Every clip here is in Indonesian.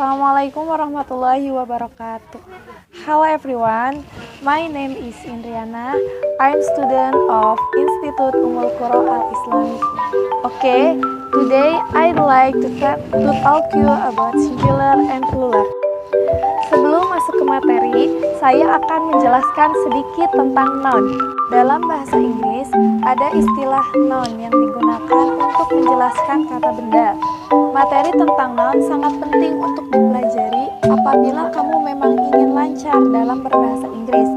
Assalamualaikum warahmatullahi wabarakatuh. Hello everyone, my name is Indriana. I'm student of Institut Ummul Qura Al-Islami. Okay, today I'd like to talk you about singular and plural. Sebelum masuk ke materi, saya akan menjelaskan sedikit tentang noun. Dalam bahasa Inggris, ada istilah noun yang digunakan untuk menjelaskan kata benda. Materi tentang noun sangat penting untuk dipelajari apabila kamu memang ingin lancar dalam berbahasa Inggris.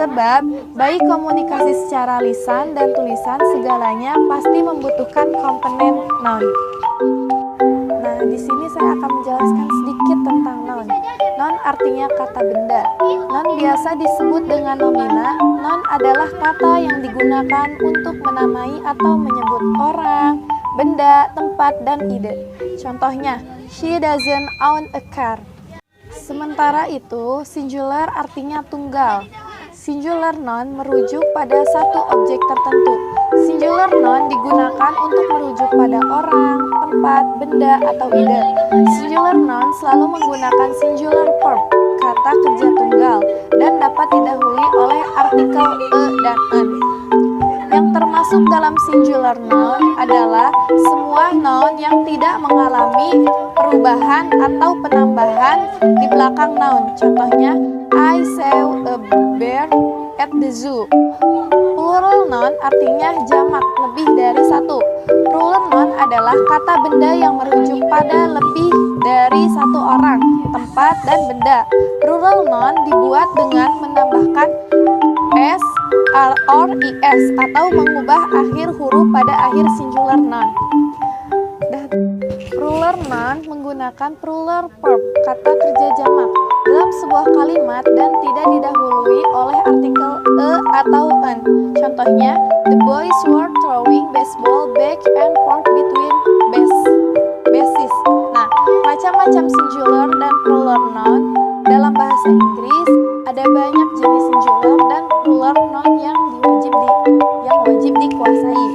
Sebab, baik komunikasi secara lisan dan tulisan segalanya pasti membutuhkan komponen noun. Nah, di sini saya akan menjelaskan sedikit tentang noun. Noun artinya kata benda. Noun biasa disebut dengan nomina. Noun adalah kata yang digunakan untuk menamai atau menyebut orang, benda, tempat, dan ide. Contohnya, she doesn't own a car. Sementara itu, singular artinya tunggal. Singular noun merujuk pada satu objek tertentu. Singular noun digunakan untuk merujuk pada orang, tempat, benda, atau ide. Singular noun selalu menggunakan singular verb, kata kerja tunggal, dan dapat didahului oleh artikel e dan en. Yang termasuk dalam singular noun adalah semua noun yang tidak mengalami perubahan atau penambahan di belakang noun. Contohnya, I saw a bear at the zoo. Plural noun artinya jamak, lebih dari satu. Plural noun adalah kata benda yang merujuk pada lebih dari satu orang, tempat, dan benda. Plural noun dibuat dengan menambahkan s or is atau mengubah akhir huruf pada akhir singular noun. Plural noun menggunakan plural verb, kata kerja jamak, dalam sebuah kalimat dan tidak didahului oleh artikel e atau en. Contohnya, the boys were throwing baseball back and forth between bases. Nah, macam-macam singular dan plural noun dalam bahasa Inggris ada banyak jenis singular dan plural noun yang wajib dikuasai.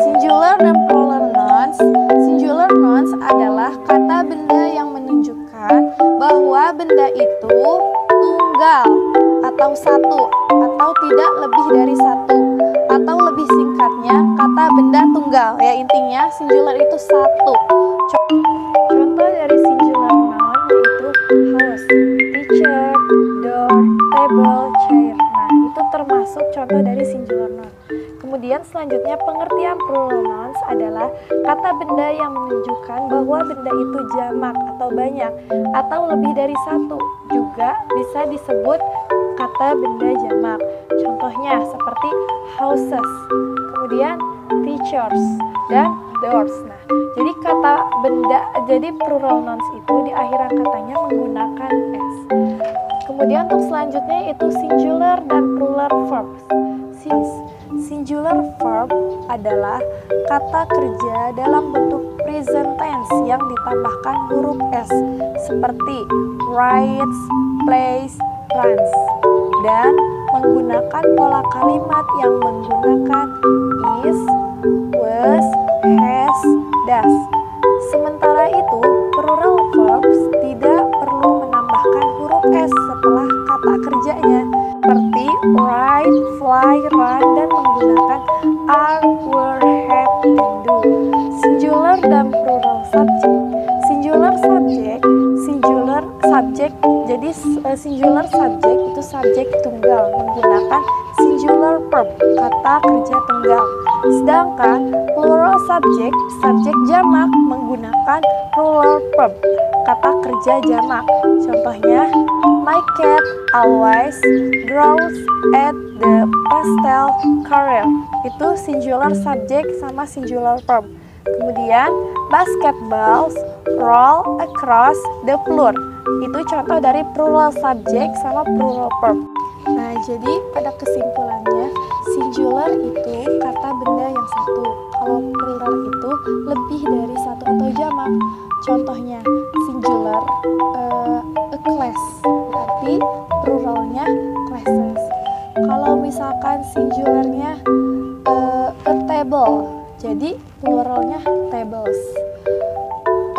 Singular dan plural nouns. Singular nouns adalah kata benda yang menunjukkan bahwa benda itu tunggal atau satu atau tidak lebih dari satu, atau lebih singkatnya kata benda tunggal. Ya, intinya singular itu satu. Contoh dari singular noun yaitu house, teacher, door, table, chair. Nah, itu termasuk contoh dari singular noun. Kemudian selanjutnya pengertian plural nouns adalah kata benda yang menunjukkan bahwa benda itu jamak atau banyak atau lebih dari satu. Juga bisa disebut kata benda jamak. Contohnya seperti houses, kemudian teachers, dan doors. Nah, jadi plural nouns itu di akhiran katanya menggunakan s. Kemudian untuk selanjutnya itu singular dan plural verbs. Singular verb adalah kata kerja dalam bentuk present tense yang ditambahkan huruf s seperti writes, plays, runs, dan menggunakan pola kalimat yang menggunakan is, was, has, does. Sementara itu, plural verbs tidak perlu menambahkan huruf s setelah kata kerjanya, seperti write, fly, run, dan menggunakan are, were, have, and do. Singular dan plural subject. Singular subject, jadi singular subject itu subjek tunggal menggunakan singular verb, kata kerja tunggal. Sedangkan plural subject jamak menggunakan plural verb, kata kerja jamak. Contohnya, my cat always growls at the pastel career. Itu singular subject sama singular verb. Kemudian, basketballs roll across the floor. Itu contoh dari plural subject sama plural verb. Nah, jadi pada kesimpulannya, singular itu kata benda yang satu. Kalau plural itu lebih dari satu atau jamak. Contohnya, singular a class, berarti pluralnya classes. Kalau misalkan singularnya a table, jadi pluralnya tables.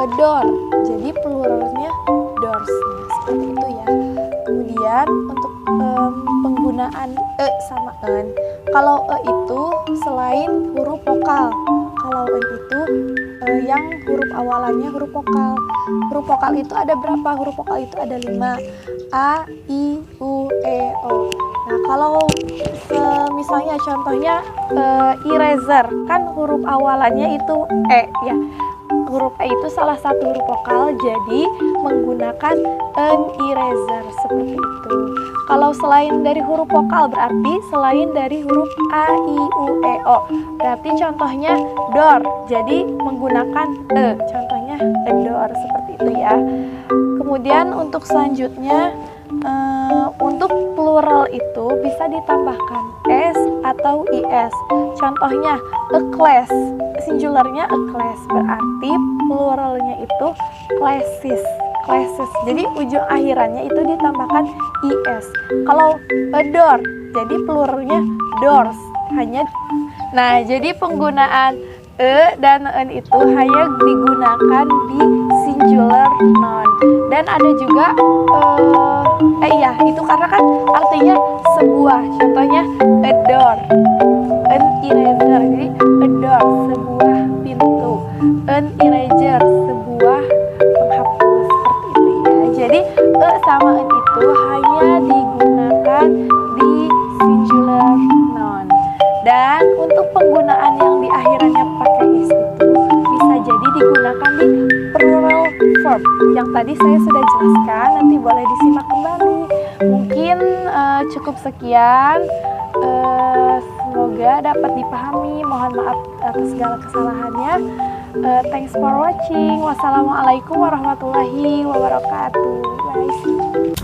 A door, jadi pluralnya doors. doors. Nah, seperti itu ya. Kemudian untuk penggunaan e sama en. Kalau e itu selain huruf vokal. Kalau en itu yang huruf awalannya huruf vokal. Huruf vokal itu ada berapa? Huruf vokal itu ada 5. A, I, U, E, O. Nah, kalau misalnya contohnya eraser, kan huruf awalannya itu E ya. Huruf E itu salah satu huruf vokal, jadi menggunakan an eraser seperti itu. Kalau selain dari huruf vokal berarti selain dari huruf A, I, U, E, O. Berarti contohnya door, jadi menggunakan e. Contohnya a door seperti itu ya. Kemudian untuk selanjutnya untuk plural itu bisa ditambahkan s atau is. Contohnya a class, singularnya a class, berarti pluralnya itu classes. Jadi ujung akhirannya itu ditambahkan is. Kalau a door, jadi pluralnya doors. Nah, jadi penggunaan e dan en itu hanya digunakan di singular noun. Dan ada juga itu karena kan artinya sebuah. Contohnya a door, an eraser. Jadi a door, sebuah pintu. An eraser, sebuah penghapus. Seperti itu ya. Jadi e sama en itu hanya digunakan di singular noun. Dan untuk penggunaan yang di akhirannya pakai is itu bisa jadi digunakan di plural verb yang tadi saya sudah jelaskan. Nanti boleh disimak kembali. Mungkin cukup sekian. Semoga dapat dipahami. Mohon maaf atas segala kesalahannya. Thanks for watching. Wassalamualaikum warahmatullahi wabarakatuh. Bye.